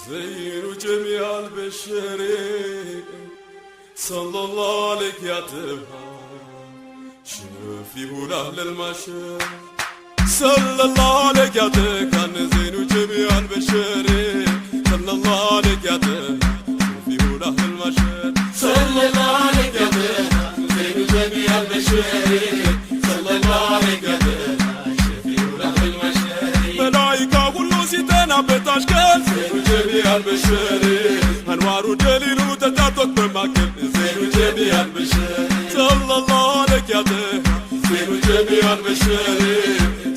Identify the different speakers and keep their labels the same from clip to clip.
Speaker 1: زين جميع البشر صلى الله عليك يا طه شفيه لأهل المشر صلى الله عليك يا طه كان زين جميع البشر صلى الله عليك يا طه شفيه لأهل المشر
Speaker 2: صلى الله عليك يا طه زين جميع البشر صلى الله عليك يا طه شفيه لأهل المشر
Speaker 1: ملائكة كله ستنا بتشكل
Speaker 2: زين جميع البشر
Speaker 1: أنوار جليل وتتاتك بمكان
Speaker 2: زين جميع البشر
Speaker 1: صلى الله عليك يا طه
Speaker 2: زين جميع البشر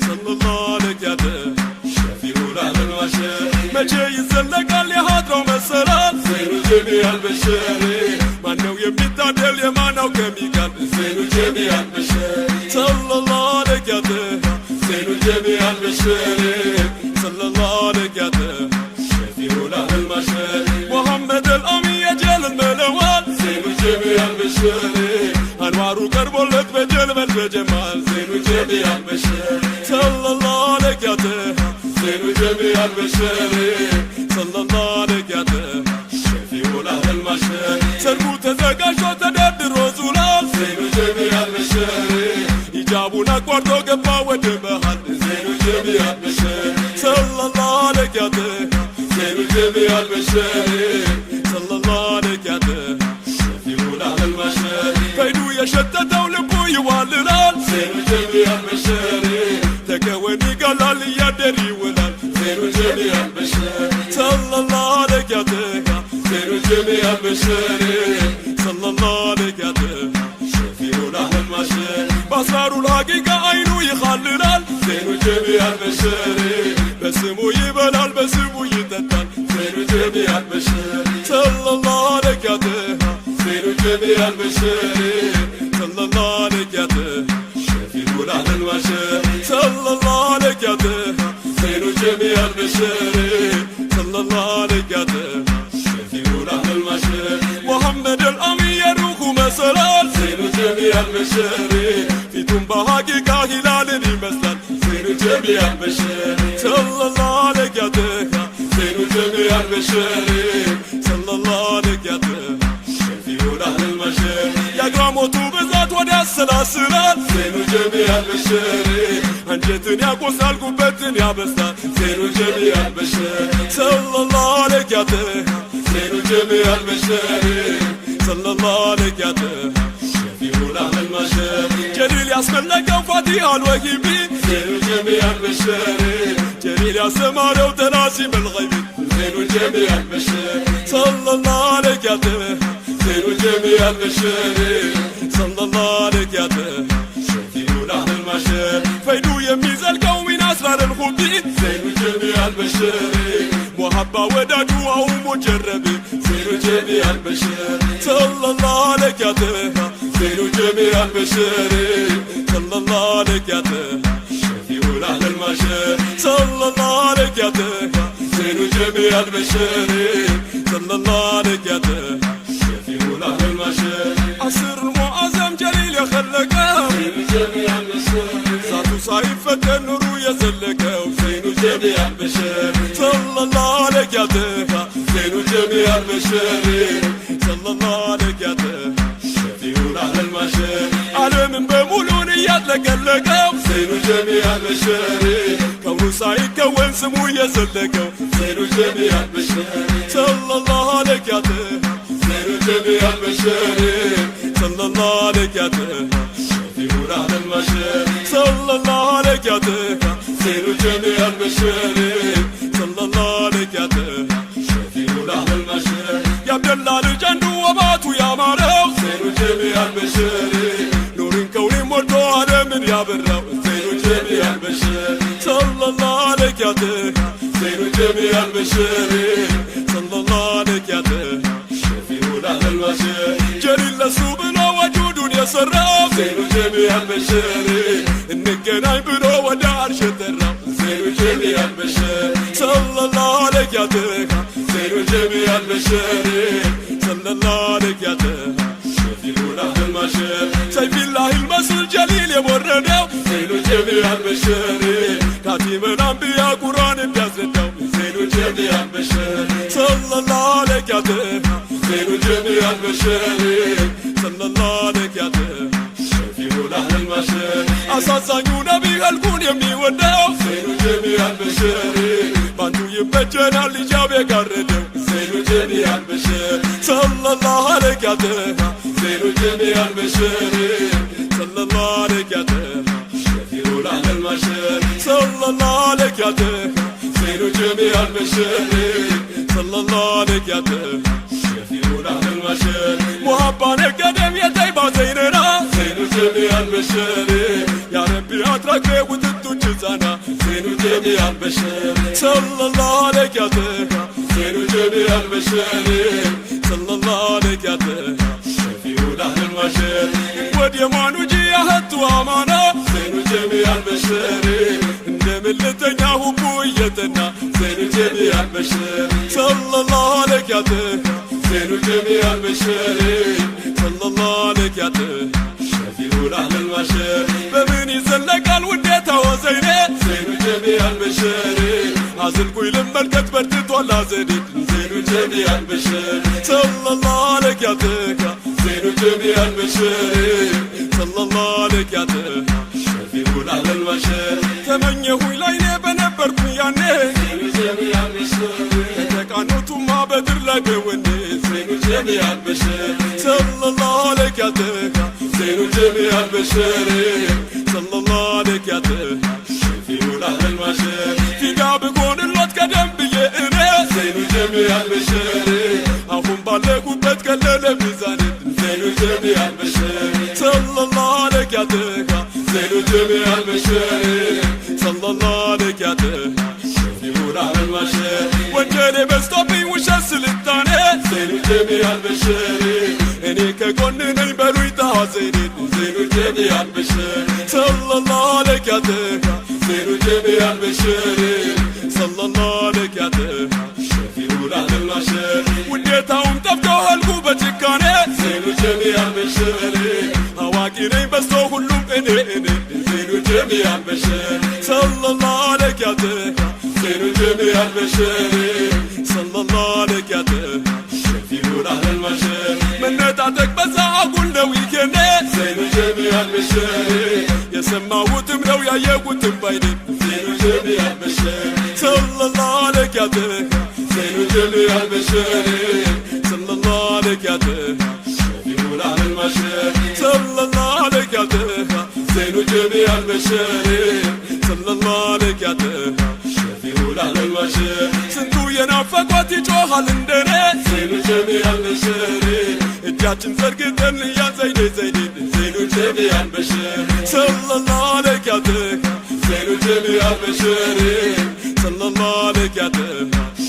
Speaker 1: صلى الله عليك يا طه
Speaker 2: شفيه لأهل المشر
Speaker 1: مجي يزلق اللي هادرو مسرات
Speaker 2: زين جميع البشر
Speaker 1: ما نو يمتادل يما نو كميكال
Speaker 2: زين جميع البشر
Speaker 1: صلى الله عليك يا طه
Speaker 2: زين جميع البشر
Speaker 1: صلى الله عليك يا طه
Speaker 2: شفيه لأهل المشر
Speaker 1: محمد الأمي يجل الملوان
Speaker 2: زين جميع البشر
Speaker 1: أنواره قربوا لك بجلب بجمال
Speaker 2: زين جميع البشر
Speaker 1: صلى الله عليك يا طه
Speaker 2: زين جميع البشر
Speaker 1: صلى الله عليك يا طه
Speaker 2: شفيه لأهل المشر
Speaker 1: سرقوا تزقاشوا تدبر وزولال
Speaker 2: زين جميع البشر
Speaker 1: يجابونا قوارتو قبا ودمهال
Speaker 2: زين جميع البشر
Speaker 1: صلى الله عليك يا طه
Speaker 2: زين جميع البشر
Speaker 1: صلى الله عليك يا طه
Speaker 2: شفيه لأهل المشر
Speaker 1: فيدو يشتتوا لبو يواللال
Speaker 2: زين جميع البشر
Speaker 1: تكوني قلال يدري ولال
Speaker 2: زين جميع البشر
Speaker 1: صلى الله عليك يا طه
Speaker 2: زين جميع البشر
Speaker 1: صلى الله عليك يا طه
Speaker 2: شفيه لأهل المشر
Speaker 1: بصار الحقيقة عينو يخللال
Speaker 2: زين جميع البشر
Speaker 1: بسمو يبلال بسمو يتتال
Speaker 2: زين جميع البشر
Speaker 1: صلى الله عليك يا طه
Speaker 2: زين جميع البشر
Speaker 1: صلى الله عليك يا طه
Speaker 2: شفيه لأهل المشر
Speaker 1: صلى الله عليك يا طه
Speaker 2: زين جميع البشر
Speaker 1: صلى الله عليك يا طه
Speaker 2: شفيه لأهل المشر
Speaker 1: محمد الأمي يروح مسلال
Speaker 2: زين جميع البشر
Speaker 1: في تنبه حقيقة هلالني مسلال
Speaker 2: زين جميع البشر
Speaker 1: صلى الله عليك يا طه
Speaker 2: زين جميع البشر
Speaker 1: صلى الله عليك يا طه
Speaker 2: شفيه لأهل المشر
Speaker 1: يا قراموتو بذات ودي السلاسلال
Speaker 2: زين جميع البشر
Speaker 1: أنجتني يا قوسال قبتني يا بستان
Speaker 2: زين جميع البشر
Speaker 1: صلى الله عليك يا طه
Speaker 2: زين جميع البشر
Speaker 1: صلى الله عليك يا طه
Speaker 2: شفيه لأهل المشر
Speaker 1: جليل ياسمن لك وفاتيح الوهيبي
Speaker 2: زين جميع البشر
Speaker 1: جليل يا سمارة وتناسيم الغيب
Speaker 2: زين جميع البشر
Speaker 1: صلى الله عليك يا طه
Speaker 2: زين جميع البشر
Speaker 1: صلى الله عليك يا طه
Speaker 2: شفيه لأهل المشر
Speaker 1: فيدو يميز القوم من أسرار الخبي
Speaker 2: زين جميع البشر
Speaker 1: محبة وداد وهو مجربي
Speaker 2: زين جميع البشر
Speaker 1: صلى الله عليك يا طه
Speaker 2: زين جميع البشر
Speaker 1: صلى الله عليك يا طه
Speaker 2: شفيه لأهل المشر
Speaker 1: صلى الله عليك يا طه
Speaker 2: زين جميع البشر
Speaker 1: صلى الله عليك يا طه
Speaker 2: شفيه لأهل المشر
Speaker 1: عصر المعظم جليل يخلقه
Speaker 2: زين جميع البشر
Speaker 1: ذاته صايفة النور يزلقه
Speaker 2: زين جميع البشر
Speaker 1: صلى الله عليك يا طه
Speaker 2: زين جميع البشر
Speaker 1: صلى الله عليك يا طه
Speaker 2: شفيه لأهل المشر
Speaker 1: ዓለም በሙሉን እያጥለቀለቀው
Speaker 2: زين جميع البشر
Speaker 1: ከውኑ ሳይከወን ስሙ የዘለቀው
Speaker 2: زين جميع البشر
Speaker 1: صلى الله عليك يا طه
Speaker 2: زين جميع البشر
Speaker 1: صلى الله عليك يا طه
Speaker 2: شفيه لأهل المشر
Speaker 1: صلى الله عليك يا طه
Speaker 2: زين جميع البشر
Speaker 1: صلى الله عليك يا طه
Speaker 2: شفيه لأهل المشر
Speaker 1: የአብደላ ልጅ አንዱ ወባቱ ያማረው
Speaker 2: زين جميع البشر
Speaker 1: ኑርን ከውኔም ወርዶ ዓለምን ያበራው
Speaker 2: زين جميع البشر
Speaker 1: صلى الله عليك يا طه
Speaker 2: زين جميع البشر
Speaker 1: صلى الله عليك يا طه
Speaker 2: شفيه لأهل المشر
Speaker 1: جليل ለሱ ብሎ ወጁዱን የሰራው
Speaker 2: زين جميع البشر
Speaker 1: እንገናኝ ብሎ ወደ አርሽ ጠራው
Speaker 2: زين جميع البشر
Speaker 1: صلى الله عليك يا طه
Speaker 2: زين جميع البشر
Speaker 1: صلى الله عليك يا طه
Speaker 2: شفيه لأهل المشر
Speaker 1: سيف الله المسؤول جليل يوردው
Speaker 2: زين جميع البشر
Speaker 1: كاتب الأنبياء قرآن بيزدው
Speaker 2: زين جميع البشر
Speaker 1: صلى الله عليك يا طه زين جميع البشر صلى الله عليك يا طه
Speaker 2: شفيع الأهل المشر
Speaker 1: أساساً نبي الكون يمني وداو
Speaker 2: زين جميع البشر
Speaker 1: بانتو يبجنا اللي جابي قردو
Speaker 2: زين جميع البشر
Speaker 1: صلى الله عليك يا طه
Speaker 2: زين جميع البشر
Speaker 1: صلى الله عليك يا طه
Speaker 2: شفيع الأهل المشر
Speaker 1: صلى الله عليك يا طه
Speaker 2: زين جميع البشر
Speaker 1: صلى الله عليك يا طه
Speaker 2: شفيع الأهل المشر
Speaker 1: محبان القدم يا طيبة زيننا
Speaker 2: زين جميع البشر
Speaker 1: يا ربي أترك بي وتدو جزانا
Speaker 2: زين جميع البشر
Speaker 1: صلى الله عليك يا طه
Speaker 2: زين جميع البشر
Speaker 1: صلى الله عليك يا طه
Speaker 2: شفيع الأهل المشر
Speaker 1: ودي ما نجي أهد وامانا
Speaker 2: زين جميع البشر
Speaker 1: እንደምልተኛ ሁቡየትና
Speaker 2: زين جميع البشر
Speaker 1: صلى الله عليك يا طه
Speaker 2: زين جميع البشر
Speaker 1: صلى الله عليك يا طه
Speaker 2: شفيع الأهل المشر
Speaker 1: بمن يزلقال وديتا وزيني
Speaker 2: زين جميع البشر
Speaker 1: عزلقوي لما الكتبرت طولا زيني
Speaker 2: زين جميع البشر
Speaker 1: صلى الله عليك يا طه
Speaker 2: زين جميع البشر
Speaker 1: صلى الله عليك يا طه
Speaker 2: شفيع الأهل المشر
Speaker 1: ተመኘሁኝ ላይኔ በነበርኩኝ ያኔ
Speaker 2: زين جميع البشر
Speaker 1: ተቃኖቱማ በድር ላይ በወኔ
Speaker 2: زين جميع البشر
Speaker 1: صلى الله عليك يا طه
Speaker 2: زين جميع البشر
Speaker 1: صلى الله عليك يا طه
Speaker 2: شفيع الأهل المشر
Speaker 1: ፊዳ ብጎንሎት ቀደም ብዬ እኔ
Speaker 2: زين جميع البشر
Speaker 1: አሁን ባለሁበት ቀለለ ሚዛኔ
Speaker 2: زين جميع البشر
Speaker 1: صلى الله عليك يا طه
Speaker 2: زين جميع البشر
Speaker 1: صلى الله عليك يا طه
Speaker 2: شفيع الأهل المشر
Speaker 1: ወንጀሌ በዝቶብኝ ውሸት ስልጣኔ
Speaker 2: زين جميع البشر
Speaker 1: እኔ ከጎን ነኝ በሉኝ ጣሃ ዘይኔ
Speaker 2: زين جميع البشر
Speaker 1: صلى الله عليك يا طه
Speaker 2: زين جميع البشر
Speaker 1: صلى الله عليك يا طه
Speaker 2: شفيع الأهل المشر
Speaker 1: ውዴታውን ጠፍቶ ህልቁ በጭካኔ
Speaker 2: زين جميع البشر
Speaker 1: አዋቂ ነኝ በዝቶ ሁሉም እኔ
Speaker 2: زين جميع البشر
Speaker 1: صلى الله عليك يا طه
Speaker 2: زين جميع البشر
Speaker 1: صلى الله عليك يا طه
Speaker 2: شفيع الأهل المشر
Speaker 1: መነጣጠቅ በዛ አጉል ነው ይኬኔ
Speaker 2: زين جميع البشر
Speaker 1: የሰማሁትም ነው ያየሁትም ባይኔ
Speaker 2: زين جميع البشر
Speaker 1: صلى الله عليك يا طه
Speaker 2: زين جميع البشر
Speaker 1: صلى الله عليك يا طه
Speaker 2: شفيع الأهل المشر
Speaker 1: صلى الله عليك يا طه
Speaker 2: زين جميع البشر
Speaker 1: صلى الله عليك يا طه
Speaker 2: شفيع الأهل المشر
Speaker 1: ስንቱ የናፈቋት ይጮኻል እንደኔ
Speaker 2: زين جميع البشر
Speaker 1: እጃችን ዘርግተን እያዘይኔ ዘይኔ
Speaker 2: زين جميع البشر
Speaker 1: صلى الله عليك يا طه
Speaker 2: زين جميع البشر
Speaker 1: صلى الله عليك يا طه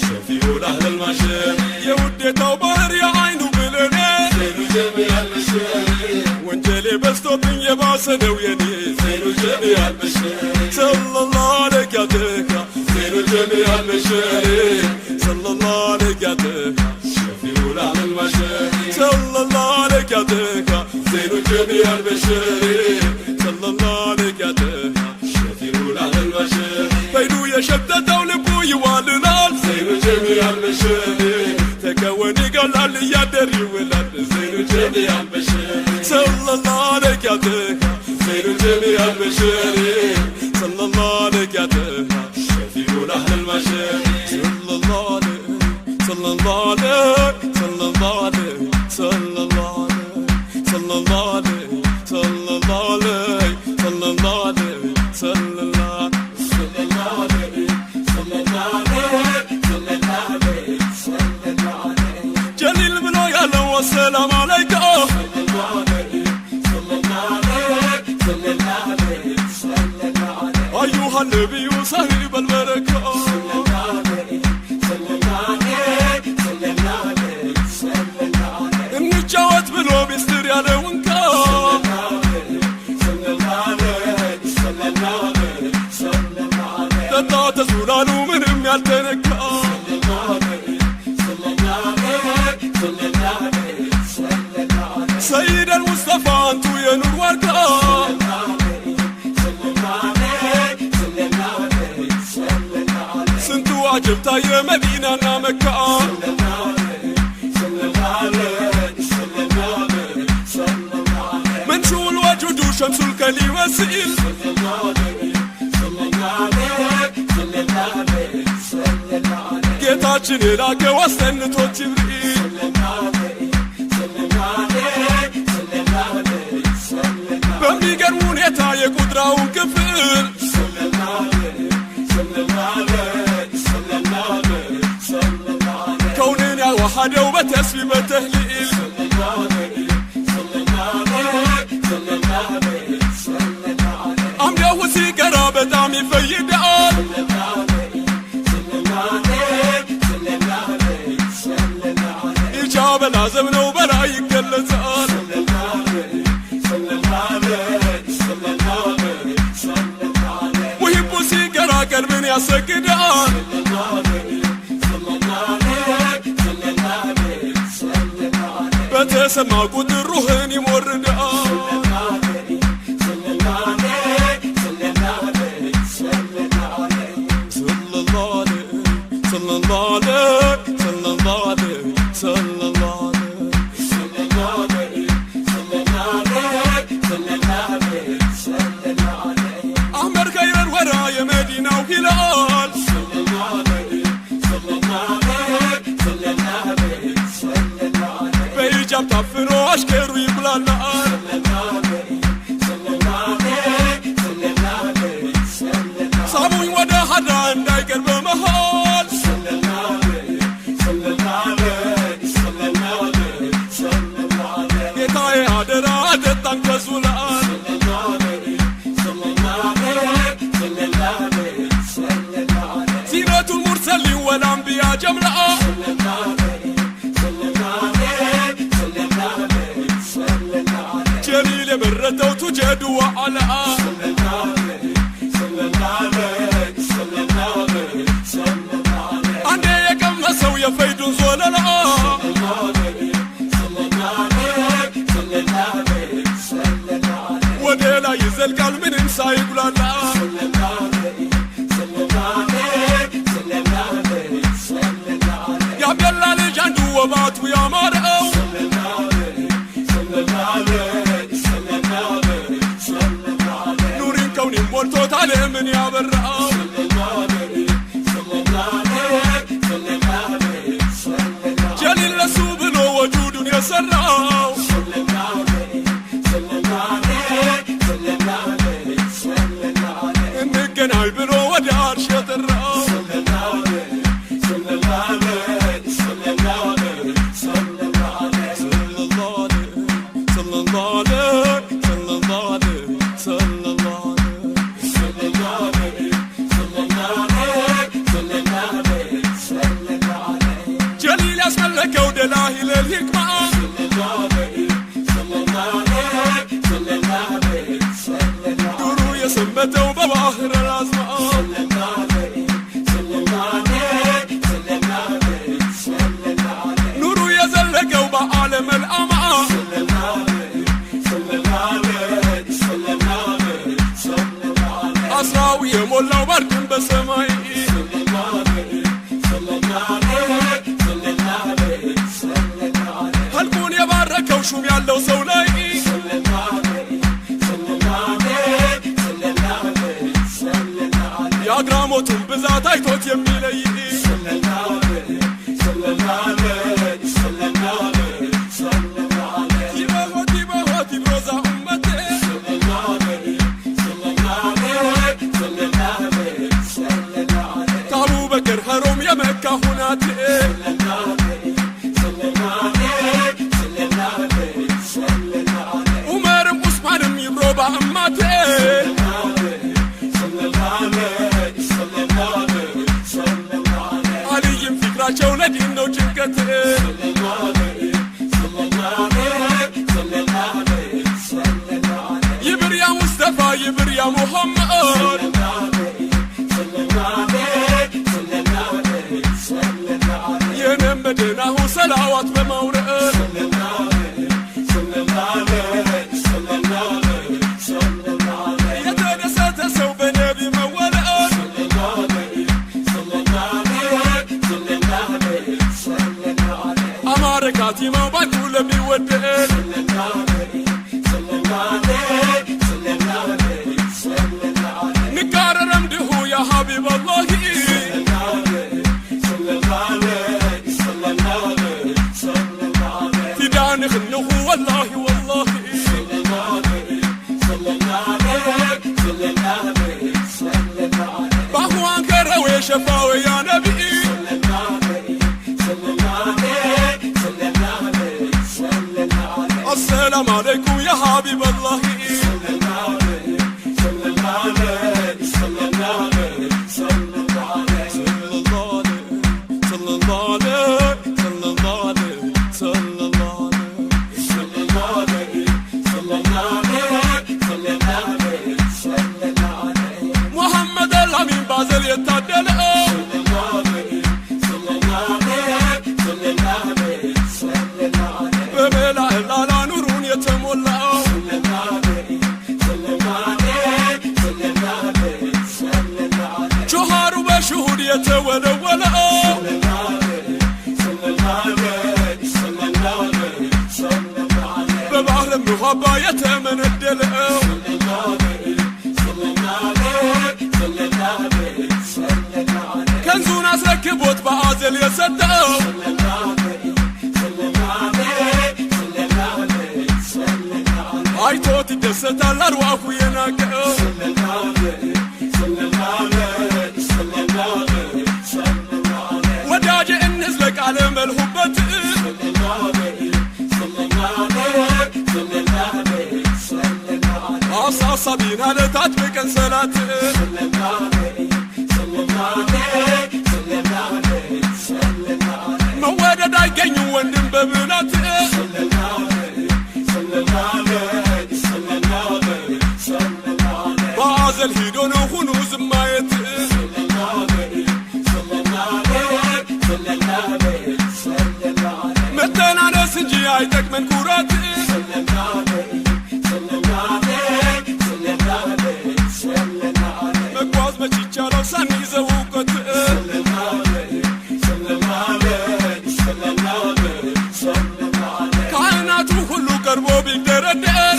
Speaker 2: شفيع الأهل المشر
Speaker 1: የውዴታው ባህር የአይኑ ብለኔ
Speaker 2: زين جميع البشر
Speaker 1: ወንጀሌ በዝቶብኝ የባሰ ነው የኔ
Speaker 2: زين جميع البشر
Speaker 1: صلى الله عليك يا طه
Speaker 2: زين جميع البشر
Speaker 1: صلى الله عليك يا طه
Speaker 2: شفيع الأهل المشر
Speaker 1: صلى الله عليك يا طه
Speaker 2: زين جميع البشر
Speaker 1: صلى الله عليك يا طه
Speaker 2: شفيع الأهل المشر
Speaker 1: በይኑ የሸተተው ልቡ ይዋልላል
Speaker 2: زين جميع البشر
Speaker 1: ተከወን ይገላል እያደር ይውላል
Speaker 2: زين جميع البشر
Speaker 1: صلى الله عليك يا طه
Speaker 2: زين جميع البشر
Speaker 1: صلى الله عليك يا طه
Speaker 2: شفيع الأهل المشر
Speaker 1: صلى الله عليه صلى الله عليه صلى الله عليه صلى الله عليه صلى الله عليه صلى الله عليه صلى الله عليه صلى الله
Speaker 2: صلى الله عليه صلى الله عليه صلى الله عليه صلى الله عليه
Speaker 1: جليل بلو يالله والسلام عليكم
Speaker 2: صلى الله عليه صلى الله عليه صلى الله عليه صلى الله عليه
Speaker 1: أيها النبي صاحب البركة
Speaker 2: صلى الله عليه صلى الله عليه صلى الله عليه صلى الله عليه
Speaker 1: እንጫወት ብሎ ሚስጥር ያለውን ቃል
Speaker 2: صلى الله عليه صلى الله عليه صلى الله عليه
Speaker 1: ጠጣ ተዙላሉ ምንም ያልተነካ
Speaker 2: صلى الله عليه صلى الله عليه صلى الله عليه صلى الله عليه
Speaker 1: ሰይድ አልሙስጠፋ አንቱ የኑር ዋርካ ስንቱ አጀብ ታየ መዲናና መካ مسئل ጌታችን የላከው አስጠንቶት ጅብሪል በሚገርም ሁኔታ የቁጥራውን ክፍል ከውንን ያዋሃደው በተስቢህ በተህሊል አምደው ሲቀራ በጣም ይፈይዳል ኢጃበል አዘብ ነው በላይ ይገለጻል ሙሂቡ ሲቀራ ቀልብን ያሰግዳል በተሰማ ቁጥር ሩህን ይሞርዳል አህመድ ኸይረል ወራ የመዲናው ሂላል በሂጃብ ታፍኖ አሽከሩ ይብላላል ሳቡኝ ወደ ሀዳ እንዳይቀር በመሃል ጌታዬ አደራ አደጣን ከሱላል ሲረቱል ሙርሰሊን ወልአንቢያ ጀምለአ ጀሊል የመረተው ቱጀዱ ወዐለአ አንዴ የቀመሰው የፈይዱን ዞለላ ወደ ላይ ይዘልቃል ምንም ሳይጉላላ ያብደላ ልጅ አንዱ ወባቱ ያማረው ኑሪን ከውኒን ሞልቶት ዓለምን ያበራው ጀሊል ለሱ ብሎ ወጁዱን የሰራው እንገናኝ ብሎ ወደ አርሽ የጠራው ጀሊል ያስመለከው ደላሂል ልሂክማ ዱሩ የሰንበተው በባህር አልአዝማ ኑሩ የዘለቀው በዓለም አልአማ አስራው የሞላው ባርድን በሰማይ ህልቁን የባረከው ሹም ያለው ሰው ላይ የአግራሞቱን ብዛት አይቶት የሚለይ ይበሆት ይብሮዛ ኡመቴ ከአቡበክር ኸሮም የመካ ሁናቴ ዑመርም ዑስማንም ይብሮ በእማቴ አልይም ፊክራቸው ለዲን ነው ጭንቀቴ ይብር ያ ሙስጠፋ ይብር ያ ሙሐመድ የኔም መዲናሁ ሰላዋት በማውረድ የተደሰተ ሰው በነቢ መወለድ አማረ ካቲማው ባቱ ለሚወደድ شفاو يا نبي السلام عليكم يا حبيب الله محمد الأمين بازل يتعدل بملا على نور يتمولى شهر وشهور يتولى ببحر المغابة يتمندل كنزون أسركبوت بعازل يصدق አይቶት ይደሰታል አርዋሁ የናቀው ወዳጄ እንዝለቅ አለመልሁበት አሳሳቢን አለታት በቀን ሰላት መወደድ አይገኝም ወንድም በብላት ባዘል ሂዶ ነው ሁኑ ዝማየት መተናነስ እንጂ አይጠቅመን ኩራት መጓዝ መች ይቻላል ሳንይዘው እውቀት ካህናቱ ሁሉ ቀርቦ ቢደረደር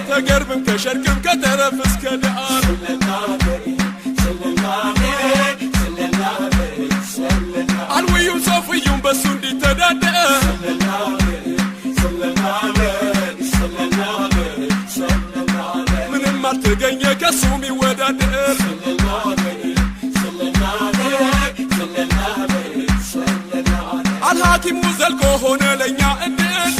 Speaker 1: ተገርብም ከሸርክም ከተረፍ እስከ ዳር አልውዩም ሶፍዩም በሱ እንዲተዳደር ምንም አልተገኘ ከሱ ሚወዳደር አልሐኪሙ ዘልቆ ሆነ ለእኛ እድል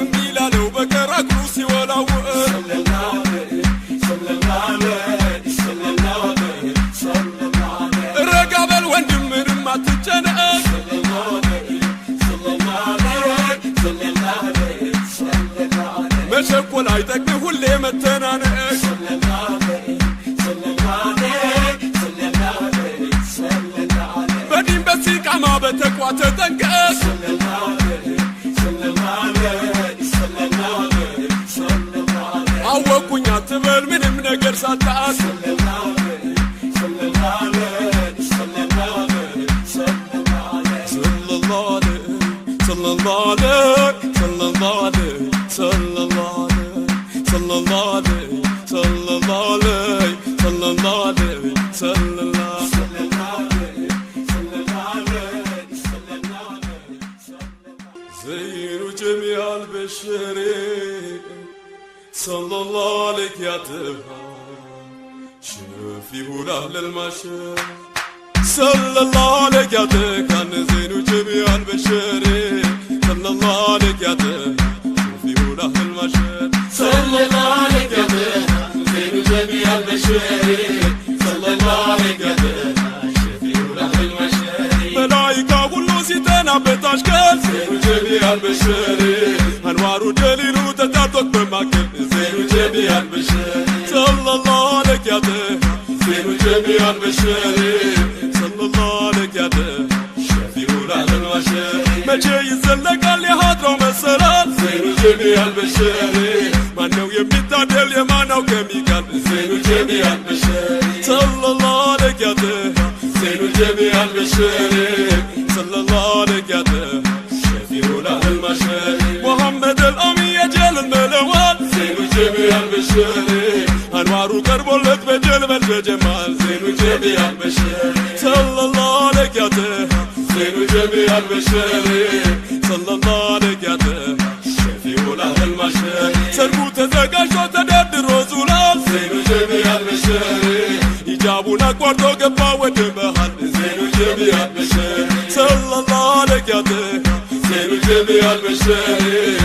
Speaker 1: እሚላለው በቀር እግሩ ሲወላውል ረጋ በል ወንድም ምንም አትጨነቅ መቸኮል አይጠቅም ሁሌ መተናነቅ በዲን በሲቃማ በተቋ ተጠንቀቅ አወኩኝ አትበል ምንም ነገር ሳታስ زين جميع البشر صلى الله عليك يا طه شفيه لأهل المشر صلى الله عليك يا طه كان زين جميع البشر صلى الله عليك يا طه شفيه لأهل المشر
Speaker 2: صلى الله عليك يا طه زين جميع البشر صلى الله عليك يا طه شفيه لأهل المشر
Speaker 1: ملائكة كله ستنا بتشكل
Speaker 2: زين جميع البشر
Speaker 1: أنوار دليل تتعطق بمكان
Speaker 2: زين جميع البشر
Speaker 1: صلى الله عليك يا طه
Speaker 2: زين جميع البشر
Speaker 1: صلى الله عليك يا طه
Speaker 2: شفيه لأهل المشر
Speaker 1: مجي يزلق اللي حضروا مسرات
Speaker 2: زين جميع البشر
Speaker 1: ما نو يمتعدل يمانو كميكال
Speaker 2: زين جميع البشر
Speaker 1: صلى الله عليك يا طه
Speaker 2: زين جميع البشر
Speaker 1: صلى الله عليك يا طه
Speaker 2: شفيه لأهل المشر
Speaker 1: محمد الأمين يجل الملوان
Speaker 2: زين جميع البشر
Speaker 1: أنواره قربوا لك بجلب الجمال
Speaker 2: زين جميع البشر
Speaker 1: صلى الله عليك يا طه
Speaker 2: زين جميع البشر
Speaker 1: صلى الله عليك
Speaker 2: المشاري
Speaker 1: سرقو تزاقاشو تدردر وزولال
Speaker 2: زين جميع البشاري
Speaker 1: يجابونا قوارتو قبا ودبهال
Speaker 2: زين جميع البشاري
Speaker 1: صلى الله عليك يا تها
Speaker 2: زين جميع البشاري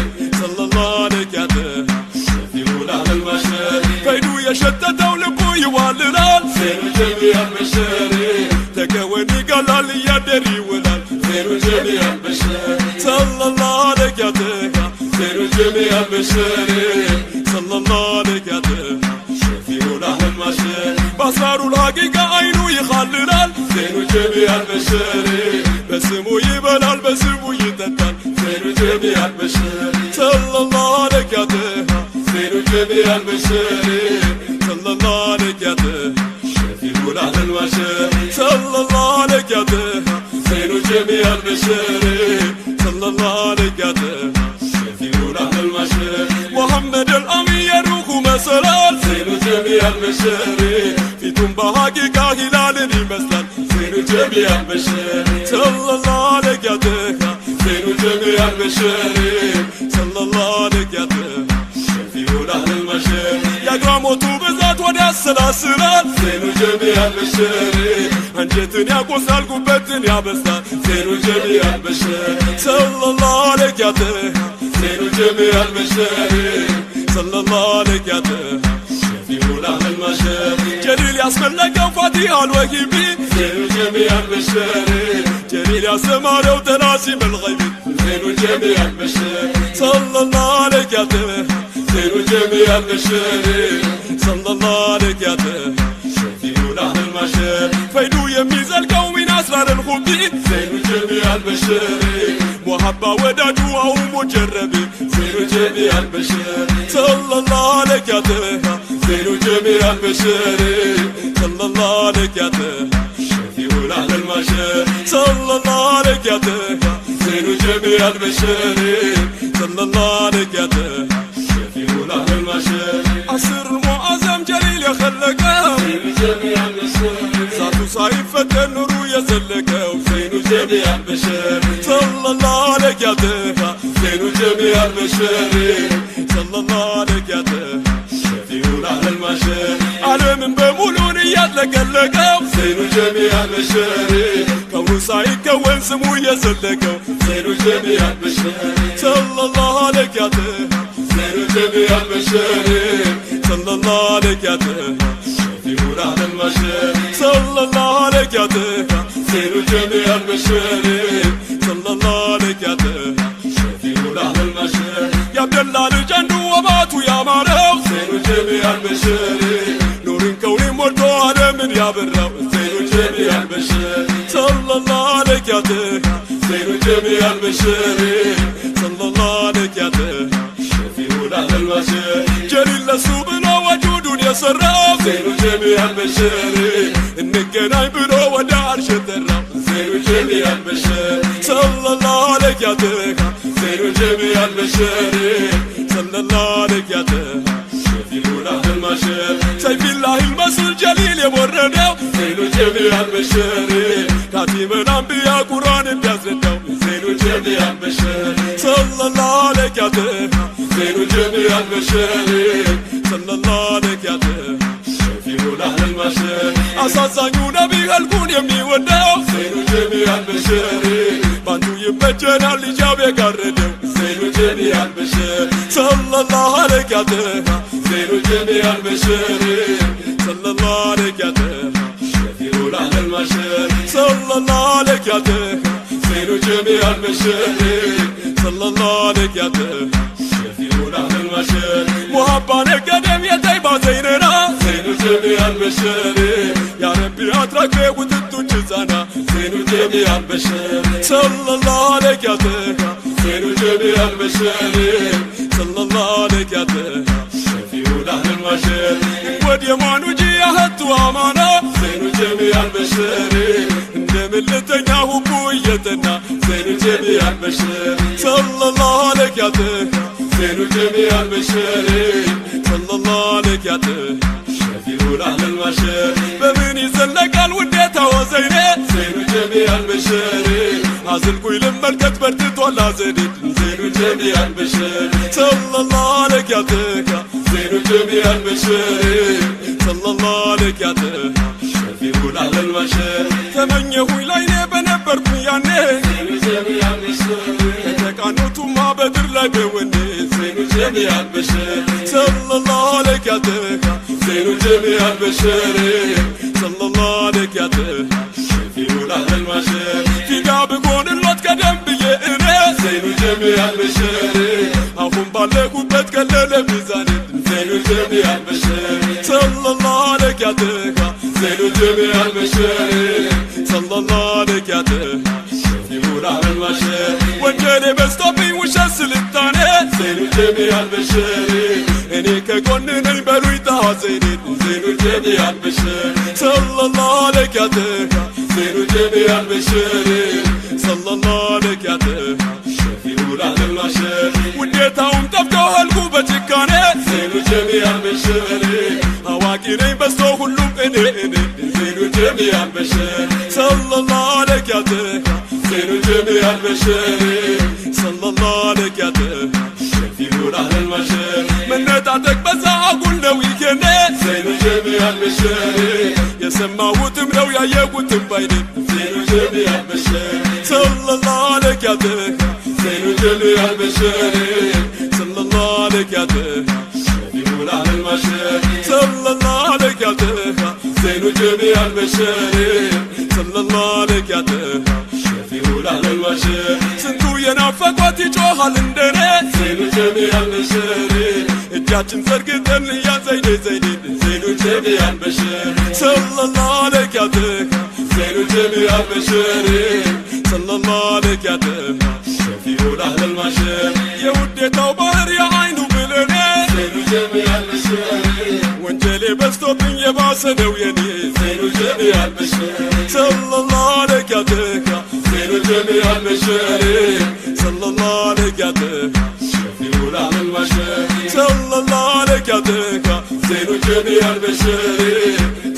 Speaker 1: صلى الله عليك يا تها
Speaker 2: شفيعون أهل المشاري
Speaker 1: فيدو يشتت ولبو يواللال
Speaker 2: زين جميع البشاري
Speaker 1: تكوني قلال يدري ولال
Speaker 2: زين جميع البشاري
Speaker 1: صلى الله عليك يا تها
Speaker 2: زين جميع البشاري
Speaker 1: صلى الله عليك يا تها
Speaker 2: شفيعون أهل المشاري
Speaker 1: بأسرار الحقيقة عينو يخللال
Speaker 2: زين جميع البشاري
Speaker 1: بسمو يبلال بسمو يتتال
Speaker 2: زين جميع البشاري
Speaker 1: صلى الله عليك يا تها
Speaker 2: زين جميع البشاري
Speaker 1: صلى الله عليك يا تها
Speaker 2: شفيعون أهل المشاري
Speaker 1: صلى الله عليك يا تها
Speaker 2: زين جميع البشاري
Speaker 1: صلى الله عليك يا تها
Speaker 2: شفيعون أهل المشاري
Speaker 1: محمد الأمين يروح مسرال
Speaker 2: زين جميع البشاري
Speaker 1: في تنبه حقيقة هلال مثلا
Speaker 2: زين جميع البشاري
Speaker 1: صلى الله عليك يا تها
Speaker 2: زين جميع البشاري
Speaker 1: صلى الله عليك يا تها
Speaker 2: شفيعون أهل المشاري
Speaker 1: يا قراموتو بذات ودي السلاسلال
Speaker 2: زين جميع البشاري
Speaker 1: انجتني يا قوسال قبتني يا بستان
Speaker 2: زين جميع البشاري
Speaker 1: صلى الله عليك يا تها
Speaker 2: زين جميع البشاري
Speaker 1: صلى الله عليك يا تها
Speaker 2: شفيعون أهل المشاري
Speaker 1: جليل ياسمن لك وفاتيها الوهيبي
Speaker 2: زين جميع البشاري
Speaker 1: جليل يا سمارة وتناسيم الغيبي
Speaker 2: زين جميع البشاري
Speaker 1: صلى الله عليك يا تها
Speaker 2: زين جميع البشاري
Speaker 1: صلى الله عليك يا تها
Speaker 2: شفيعون أهل المشاري
Speaker 1: فيدو يميز القوم من أسرار الخبي
Speaker 2: زين جميع البشاري
Speaker 1: محبة ودادو أو مجربي
Speaker 2: زين جميع البشاري
Speaker 1: صلى الله عليك يا تها
Speaker 2: زين جميع البشاري
Speaker 1: صلى الله عليك يا تها
Speaker 2: شفيعون أهل المشاري
Speaker 1: صلى الله عليك يا تها
Speaker 2: زين جميع البشاري
Speaker 1: صلى الله عليك يا تها
Speaker 2: شفيعون أهل المشاري
Speaker 1: عصر المعظم جليل يخلقه
Speaker 2: زين جميع البشاري
Speaker 1: ذاتو صايفة النور يزلقه
Speaker 2: زين جميع البشاري
Speaker 1: صلى الله عليك يا تها
Speaker 2: زين جميع البشاري
Speaker 1: صلى الله عليك يا تها
Speaker 2: شفيعون أهل المشاري
Speaker 1: ዓለም በሙሉን እያጥለቀለቀው
Speaker 2: زين جميع البشاري
Speaker 1: ከውኑ ሳይከወን ስሙ የዘለቀው
Speaker 2: زين جميع البشاري
Speaker 1: صلى الله عليك يا تها
Speaker 2: زين جميع البشاري
Speaker 1: صلى الله عليك يا تها
Speaker 2: شفيعون أهل المشاري
Speaker 1: صلى الله عليك يا تها
Speaker 2: زين جميع البشاري
Speaker 1: صلى الله عليك يا تها
Speaker 2: شفيعون أهل المشاري
Speaker 1: يا عبد الله ልጀንዱ ወባቱ ያማረው
Speaker 2: زين جميع البشاري
Speaker 1: ኑርን ከውኔ ሞልቶ ዓለምን ያበራው
Speaker 2: زين جميع البشاري
Speaker 1: صلى الله عليك يا تها
Speaker 2: زين جميع البشاري
Speaker 1: صلى الله عليك يا تها
Speaker 2: شفيعون أهل المشاري
Speaker 1: جليل ለሱ ብሎ ወጁዱን የሰራው
Speaker 2: زين جميع البشاري
Speaker 1: እንገናኝ ብሎ ወደ አርሽ ጠራው
Speaker 2: زين جميع البشاري
Speaker 1: صلى الله عليك يا تها
Speaker 2: زين جميع البشاري
Speaker 1: صلى الله عليك يا تها
Speaker 2: شفيعون أهل المشاري
Speaker 1: سيف الله المسؤول جليل يوردው
Speaker 2: زين جميع البشاري
Speaker 1: كاتب الأنبياء قرآن بيزردው
Speaker 2: زين جميع البشاري
Speaker 1: صلى الله عليك يا تها
Speaker 2: زين جميع البشاري
Speaker 1: صلى الله عليك يا تها
Speaker 2: شفيعون أهل المشاري
Speaker 1: አሳዛኙ ነቢይ ህልቁን የሚወደው
Speaker 2: زين جميع البشاري
Speaker 1: ባንቱ ይበጀናል ሂጃብ የጋረደው
Speaker 2: زين جميع البشاري
Speaker 1: صلى الله عليك يا تها
Speaker 2: زين جميع البشاري
Speaker 1: صلى الله عليك يا تها
Speaker 2: شفيعون أهل المشاري
Speaker 1: صلى الله عليك يا تها
Speaker 2: زين جميع البشاري
Speaker 1: صلى الله عليك يا تها
Speaker 2: شفيعون أهل المشاري
Speaker 1: محبان القدم يا طيبة زيننا
Speaker 2: زين جميع البشاري
Speaker 1: يا ربي أترك بي وتدو جزانا
Speaker 2: زين جميع البشاري
Speaker 1: صلى الله عليك يا تها
Speaker 2: زين جميع البشاري
Speaker 1: صلى الله عليك يا تها
Speaker 2: شفيعون أهل المشاري
Speaker 1: ودي ما نجي أهدت أمانا
Speaker 2: زين جميع البشاري
Speaker 1: እንደምልተኛ ሁኩየትና
Speaker 2: زين جميع البشاري
Speaker 1: صلى الله عليك يا تها
Speaker 2: زين جميع البشاري
Speaker 1: صلى الله عليك يا تها
Speaker 2: شفيعون أهل المشاري
Speaker 1: በምን ይዘለቃል ውዴታ ወዘይኔ
Speaker 2: زين جميع البشاري
Speaker 1: عزل كوي لما الكت بردت ولا زيد زين وجميع البشر صلى الله عليك يا تكا زين وجميع البشر صلى الله عليك يا تكا شفيع على البشر تمنيه ويلايني بنبركم يعني زين وجميع البشر تكانوتو ما بدر لا بوني زين وجميع البشر صلى الله عليك يا تكا زين وجميع البشر صلى الله عليك يا تكا شفيع على البشر في قابكون اللوت كدم بيئنا زين وجميع البشر أخون بالك وبتكلل ميزان زين وجميع البشر صلى الله عليك يا تكا زين وجميع البشر صلى الله عليك يا تكا شفيع على البشر وانجلي بستوبي وشاسل الثاني زين وجميع البشر اني ككون نيبرو يتعزيني زين وجميع البشر صلى الله عليك يا تكا زين وجميع البشر صلى الله عليك يا تكا شفيع على البشر وديتهم تفتح القوبة كانت زين وجميع البشر هواكيني بستو كلهم اني زين وجميع البشر صلى الله عليك يا تكا زين وجميع البشر صلى الله عليك يا تكا شفيع على البشر من نتعتك بس اقول لو يكنت زين وجميع البشر يسمعوتم لو يايقوتم باينين زين وجميع البشر صلى الله عليك يا تكا زين وجميع البشر صلى الله عليك يا تكا شفيع على البشر صلى الله عليك يا تكا زين وجميع البشر صلى الله عليك يا تكا شفيع على البشر سنتو ينافق وتجوها لندنا زين وجميع البشر اجاችን ዘርግተን ያ ዘይኔ ዘይኔ زين وجميع البشر صلى الله عليك يا تكا زين وجميع البشر صلى الله عليك يا تكا شفيع على البشر يا وديتو بحر يا عينو بلنا زين وجميع البشر وانجلي بستوبين يا باسدو يني زين وجميع البشر صلى الله عليك يا تكا زين وجميع البشر صلى الله عليك يا تكا شفيع على البشر صلى الله عليك يا تكا زين وجميع البشر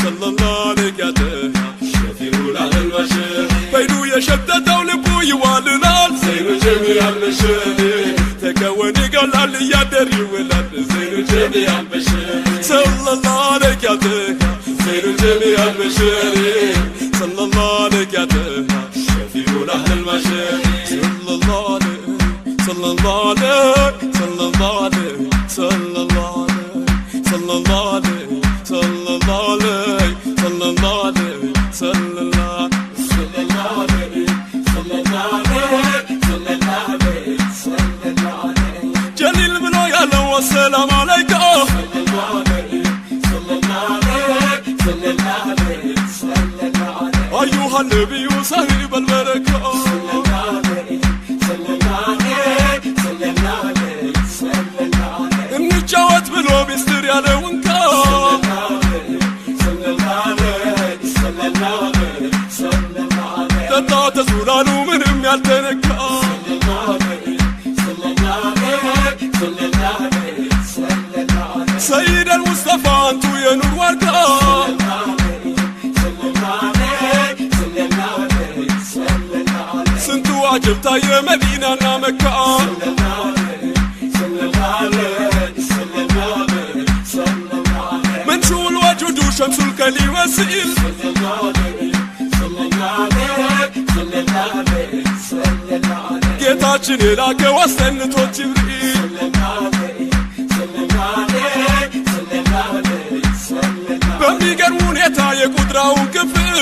Speaker 1: صلى الله عليك يا تكا شفيع على البشر بيدو يشتتو لبو يوالنال زين وجميع البشر تكوني قال لي يا دري ولاد زين وجميع البشر صلى الله عليك يا تكا زين وجميع البشر صلى الله عليك يا تكا شفيع على البشر صلى الله عليك صلى الله عليك صلى الله عليك صلى الله عليك صلى الله عليك صلى الله عليك صلى الله عليك صلى الله
Speaker 2: صلى الله عليه صلى الله عليه صلى الله عليه صلى الله عليه
Speaker 1: جليل بنو يالله والسلام عليكم
Speaker 2: صلى الله عليه صلى الله عليه صلى الله عليه صلى الله عليه
Speaker 1: أيها النبي صاحب البركة
Speaker 2: صلى الله عليه صلى الله عليه صلى الله عليه صلى الله عليه
Speaker 1: نتجاوز بلو مستر يا لونكا
Speaker 2: صلى الله عليه صلى الله عليه صلى الله عليه
Speaker 1: تتا تزولانو منهم يالتنكا
Speaker 2: صلى الله عليه صلى الله عليه صلى الله عليه صلى الله عليه
Speaker 1: سيد المصطفى انتو يا نور وركا
Speaker 2: صلى الله عليه صلى الله عليه صلى الله عليه
Speaker 1: سنتو عجبتا يا مدينة مكة
Speaker 2: صلى الله عليه صلى الله عليه صلى الله عليه صلى الله عليه
Speaker 1: من شو الوجود وشمس الكلي وسيل
Speaker 2: صلى الله عليه صلى الله عليه صلى الله عليه صلى الله عليه
Speaker 1: ጌታችን የላከው አስጠንቶ ጅብሪል
Speaker 2: صلى الله عليه صلى الله عليه صلى الله عليه صلى الله عليه
Speaker 1: በሚገርም ሁኔታ የቁጥራውን ክፍል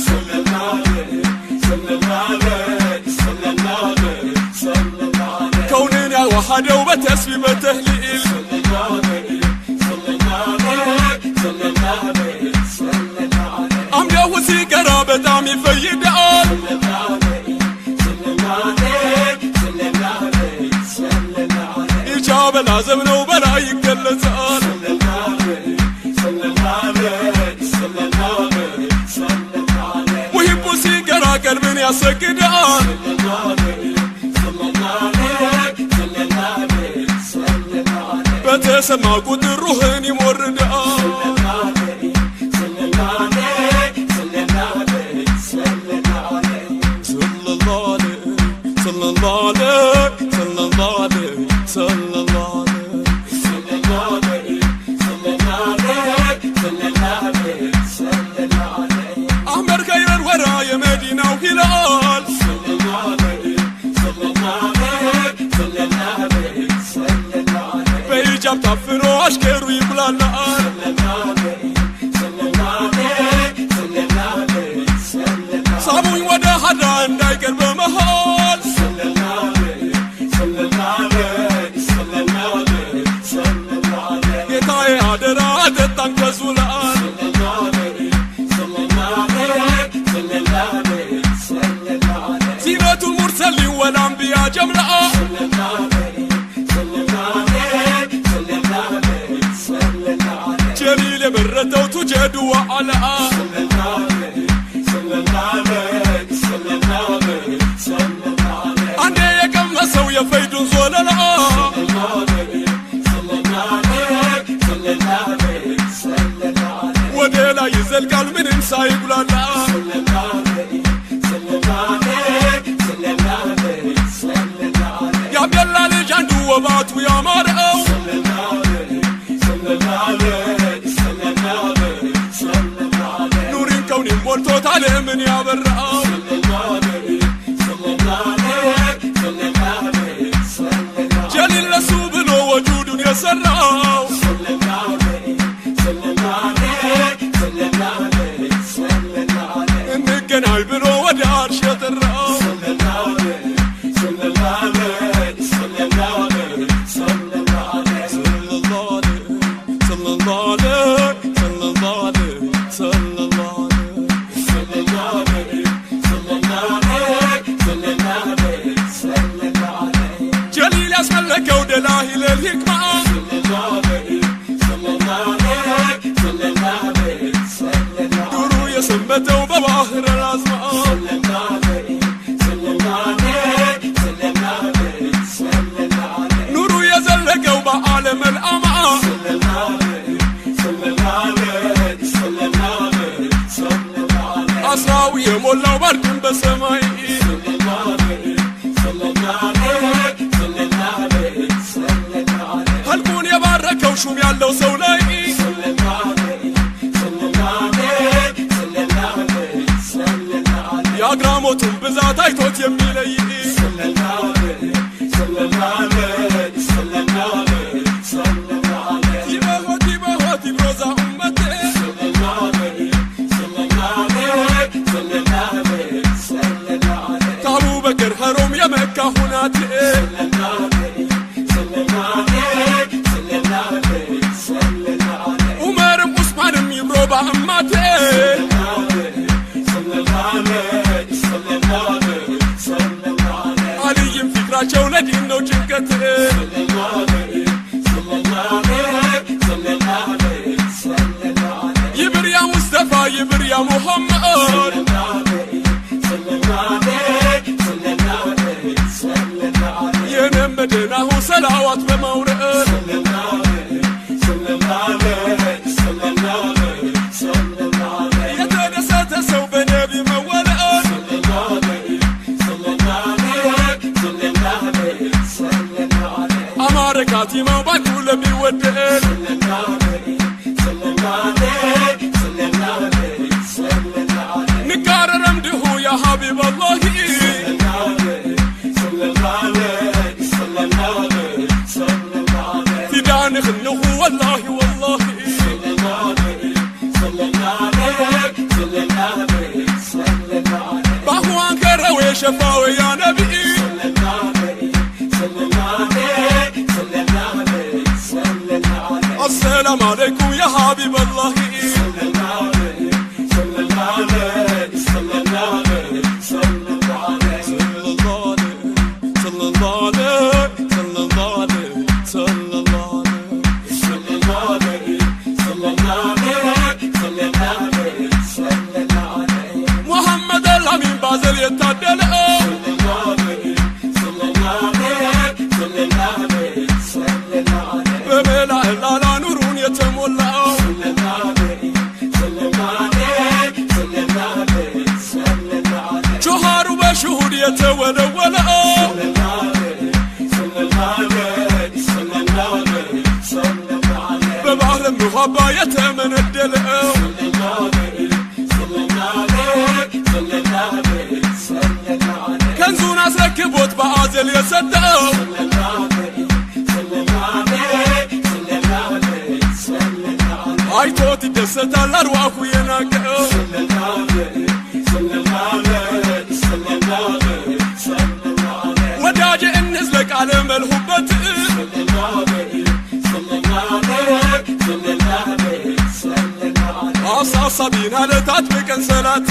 Speaker 2: صلى الله عليه صلى الله عليه صلى الله عليه صلى الله عليه
Speaker 1: كونين ያዋሃደው በተስቢህ በተህሊል
Speaker 2: صلى الله عليه صلى الله عليه صلى الله عليه صلى الله عليه
Speaker 1: አምደው ሲቀራ በጣም ይፈይዳል
Speaker 2: صلى الله عليه صلى الله عليه صلى الله عليه صلى الله عليه
Speaker 1: ኢጃበል አዘም ነው በላይ ይገለጻል
Speaker 2: صلى الله عليه صلى الله عليه صلى الله عليه صلى الله عليه
Speaker 1: ውሂቡ ሲቀራ ቀልብን ያሰግዳል
Speaker 2: صلى الله عليه صلى الله عليه صلى الله عليه صلى الله عليه
Speaker 1: በተሰማ ቁጥር ሩህን ይሞርዳል
Speaker 2: صلى الله عليه صلى الله عليه صلى الله عليه صلى الله عليه
Speaker 1: ሰለላሁ ዐለይሂ أحمر خير الورى يا مدينة وهلال بيجاب تفنو أشكر ويبلا النار صابوي ودا حدا اندايقر بمهال يتاي عدرا تتنك زولان سيرة المرسلين والأنبياء جملة جليل برته وتجد وعلى عندي يقم سويا فيد زولنا وديلا يزل قال من انسى يقول لا يا بيلا لجندو وباتو يا مرأو نورين كوني مولتو تعالي من يا برأو جليل لسوبنو وجود يسرعو انقن عيبنو ودار شطرعو جليل اسملك ودلاهي للحكمة دورو يسمته بباهر الأزمة نورو يزلك وبعالم الأمعاء أسراوي مولا وبركن بسماي هلكون يبارك وشوم يالو سولاي يا قراموتم بزات ايتوت يميلي تيبهوتي بروزا أمتي أبو بكر هروم يا مكة هناتي عمر عثمان يبرو بأماتي علي فكرة ولدين لو جنكتي يبر يا مصطفى يبر يا محمد ينمدناه صلوات بمورد يتنسى تسو بنبي مولد أماركاتي ما بكل بيودد نكار رمده يا حبيب الله فدان خنه والله والله باهو انكر وشفاوي يا نبي السلام عليكم يا حبيب الله محمد الأمين بازل يتعدل بملا إلا نور يتمولى شهر وشهود يتولى مرحبا يتمندلو كنزون أسركبوت بعازل يسدو አይቶት ይደሰታል አርዋሁ የናቀው ወዳጄ እንዝለቅ አለ መልሁበት አሳሳቢን አለ ታጥብቀን ሰላት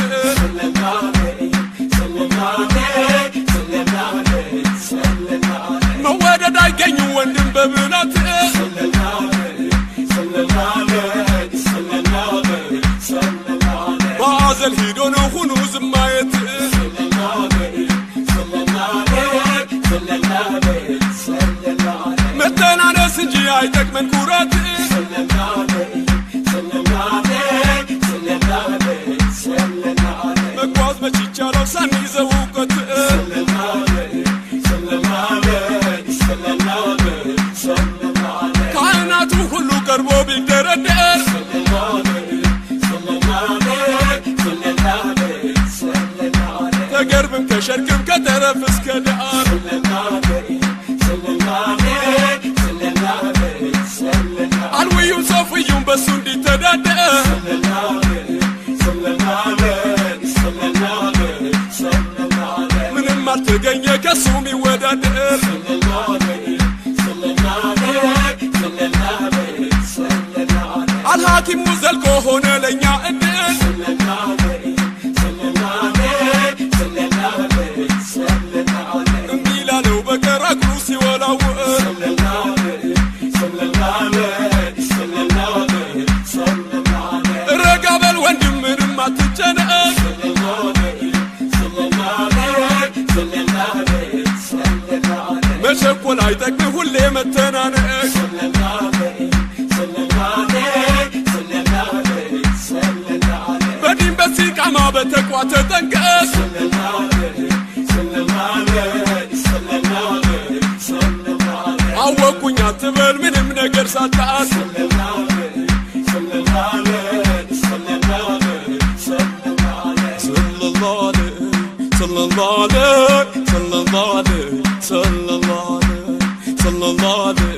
Speaker 1: መወደድ አይገኝም ወንድም በብላት ባዘል ሂዶ ነው ሁኑ ዝማየት መተናነስ እንጂ አይጠቅመን ኩራት መጓዝ መች ይቻለው ሳንይዘው እውቀት ካህናቱ ሁሉ ቀርቦ ቢደረደር ተገርብም ከሸርክም ከተረፍ እስከ ዳር አልውዩም ሶፍዩም በሱ እንዲተዳደር ምንም አልተገኘ ከሱ ሚወዳደር አልሐኪሙ ዘልቆ ሆነ ለእኛ እድል እንዲላለው በቀር እግሩ ሲወላውል ረጋ በል ወንድም ምንም አትጨነቅ መቸኮል አይጠቅም ሁሌ መተናነቅ በዲን በሲቃማ በተቋ ተጠንቀቅ አወኩኝ አትበል ምንም ነገር ሳታስ صلى الله عليه